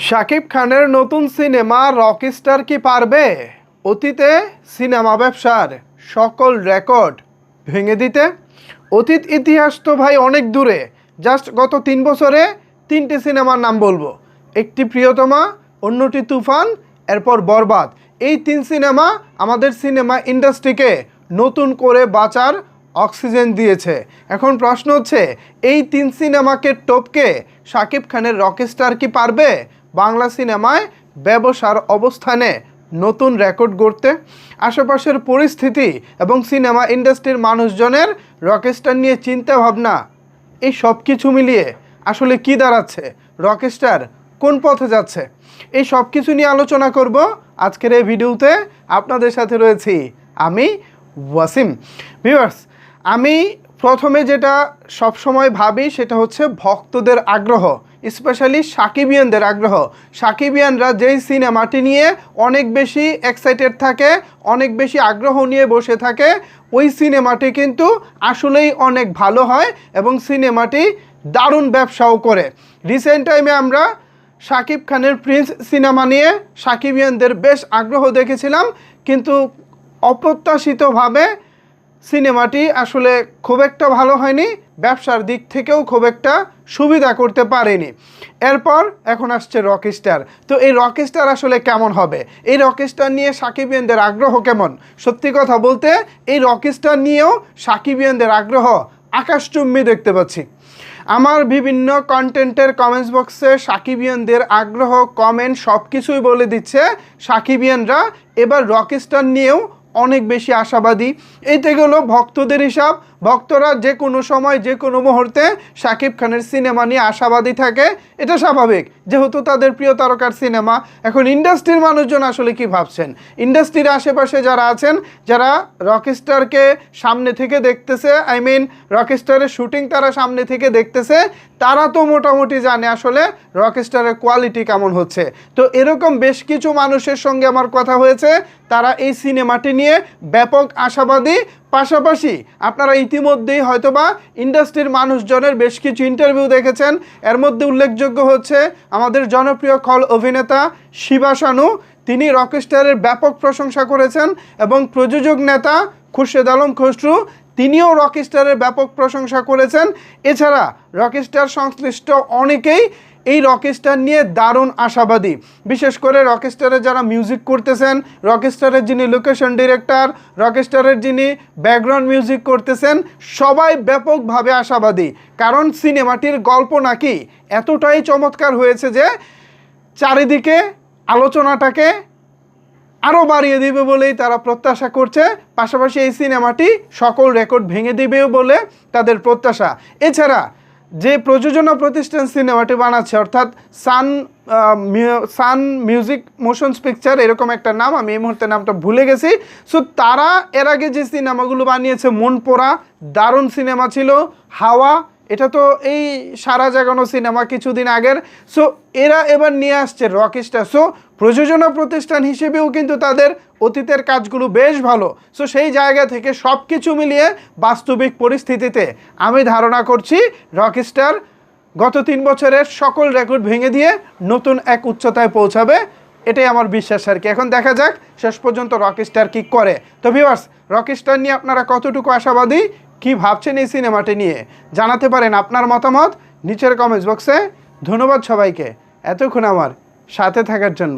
শাকিব খানের নতুন cinema Rockstar কি পারবে অতীতে সিনেমা ব্যবসার সকল রেকর্ড ভেঙে দিতে? অতীত ইতিহাস তো ভাই অনেক দূরে। জাস্ট গত 3 বছরে 3টে সিনেমার নাম বলবো। একটি প্রিয়তমা, অন্যটি তুফান, এরপর বরবাদ। এই 3 সিনেমা আমাদের সিনেমা ইন্ডাস্ট্রিকে নতুন করে বাঁচার অক্সিজেন দিয়েছে। এখন প্রশ্ন হচ্ছে, এই 3 সিনেমাকে টপকে শাকিব খানের রকস্টার কি পারবে বাংলা সিনেমায় ব্যবসার অবস্থানে নতুন রেকর্ড গড়তে? আশেপাশের পরিস্থিতি এবং সিনেমা ইন্ডাস্ট্রির মানুষজনের রকস্টার নিয়ে চিন্তা ভাবনা, এই সব কিছু মিলিয়ে আসলে কি দাঁড়াচ্ছে, রকস্টার কোন পথে যাচ্ছে, এই সব কিছু নিয়ে আলোচনা করব আজকের এই ভিডিওতে। আপনাদের সাথে রয়েছি আমি ওয়াসিম। ভিউয়ার্স, আমি প্রথমে যেটা সবসময় ভাবি সেটা হচ্ছে ভক্তদের আগ্রহ, স্পেশালি সাকিবিয়ানদের আগ্রহ। সাকিবিয়ানরা যেই সিনেমাটি নিয়ে অনেক বেশি এক্সাইটেড থাকে, অনেক বেশি আগ্রহ নিয়ে বসে থাকে, ওই সিনেমাটি কিন্তু আসলেই অনেক ভালো হয় এবং সিনেমাটি দারুণ ব্যবসাও করে। রিসেন্ট টাইমে আমরা শাকিব খানের প্রিন্স সিনেমা নিয়ে সাকিবিয়ানদের বেশ আগ্রহ দেখেছিলাম, কিন্তু অপ্রত্যাশিতভাবে সিনেমাটি আসলে খুব একটা ভালো হয়নি, ব্যবসার দিক থেকেও খুব একটা সুবিধা করতে পারেনি। এরপর এখন আসছে রকস্টার। তো এই রকস্টার আসলে কেমন হবে, এই রকস্টার নিয়ে সাকিবিয়ানদের আগ্রহ কেমন? সত্যি কথা বলতে এই রকস্টার নিয়েও সাকিবিয়ানদের আগ্রহ আকাশচুম্বী দেখতে পাচ্ছি। আমার বিভিন্ন কন্টেন্টের কমেন্টস বক্সে সাকিবিয়ানদের আগ্রহ, কমেন্ট সব কিছুই বলে দিচ্ছে সাকিবিয়ানরা এবার রকস্টার নিয়েও অনেক বেশি আশাবাদী। এইটা গেলো ভক্তদের হিসাব। ভক্তরা যে কোনো সময় যে কোনো মুহূর্তে শাকিব খানের সিনেমা নিয়ে আশাবাদী থাকে, এটা স্বাভাবিক, যেহেতু তাদের প্রিয় তারকার সিনেমা। এখন ইন্ডাস্ট্রির মানুষজন আসলে কি ভাবছেন, ইন্ডাস্ট্রির আশেপাশে যারা আছেন, যারা রকস্টারকে সামনে থেকে দেখতেছে, আই মিন রকস্টারের শুটিং তারা সামনে থেকে দেখতেছে, তারা তো মোটামুটি জানে আসলে রকস্টারের কোয়ালিটি কেমন হচ্ছে। তো এরকম বেশ কিছু মানুষের সঙ্গে আমার কথা হয়েছে, তারা এই সিনেমাটি নিয়ে ব্যাপক আশাবাদী। পাশাপাশি আপনারা ইতিমধ্যেই হয়তোবা ইন্ডাস্ট্রির মানুষজনের বেশ কিছু ইন্টারভিউ দেখেছেন। এর মধ্যে উল্লেখযোগ্য হচ্ছে আমাদের জনপ্রিয় খল অভিনেতা শিবা শানু, তিনি রকস্টারের ব্যাপক প্রশংসা করেছেন এবং প্রযোজক নেতা খুরশেদ আলম খসরু, তিনিও রকস্টারের ব্যাপক প্রশংসা করেছেন। এছাড়া রকস্টার সংশ্লিষ্ট অনেকেই এই রকস্টার নিয়ে দারুণ আশাবাদী। বিশেষ করে রকস্টারের যারা মিউজিক করতেছেন, রকস্টারের যিনি লোকেশন ডিরেক্টর, রকস্টারের যিনি ব্যাকগ্রাউন্ড মিউজিক করতেছেন, সবাই ব্যাপকভাবে আশাবাদী। কারণ সিনেমাটির গল্প নাকি এতটাই চমৎকার হয়েছে যে চারিদিকে আলোচনাটাকে আরও বাড়িয়ে দিবে বলেই তারা প্রত্যাশা করছে। পাশাপাশি এই সিনেমাটি সকল রেকর্ড ভেঙে দিবেও বলে তাদের প্রত্যাশা। এছাড়া যে প্রযোজনা প্রতিষ্ঠান সিনেমাটি বানাচ্ছে, অর্থাৎ সান মিউজিক মোশনস পিকচার, এরকম একটা নাম, আমি এই মুহূর্তে নামটা ভুলে গেছি। সো তারা এর আগে যে সিনেমাগুলো বানিয়েছে, মন পোড়া দারুণ সিনেমা ছিল, হাওয়া, এটা তো এই সারা জাগানো সিনেমা কিছুদিন আগের। সো এরা এবার নিয়ে আসছে রকস্টার। সো প্রযোজনা প্রতিষ্ঠান হিসেবেও কিন্তু তাদের অতীতের কাজগুলো বেশ ভালো। সো সেই জায়গা থেকে সব কিছু মিলিয়ে বাস্তবিক পরিস্থিতিতে আমি ধারণা করছি রকস্টার গত 3 বছরের সকল রেকর্ড ভেঙে দিয়ে নতুন এক উচ্চতায় পৌঁছাবে, এটাই আমার বিশ্বাস আর কি। এখন দেখা যাক শেষ পর্যন্ত রকস্টার কী করে। তো ভিউয়ার্স, রকস্টার নিয়ে আপনারা কতটুকু আশাবাদী, কি ভাবছেন এই সিনেমাটি নিয়ে, জানাতে পারেন আপনার মতামত নিচের কমেন্টস বক্সে। ধন্যবাদ সবাইকে এতক্ষণ আমার সাথে থাকার জন্য।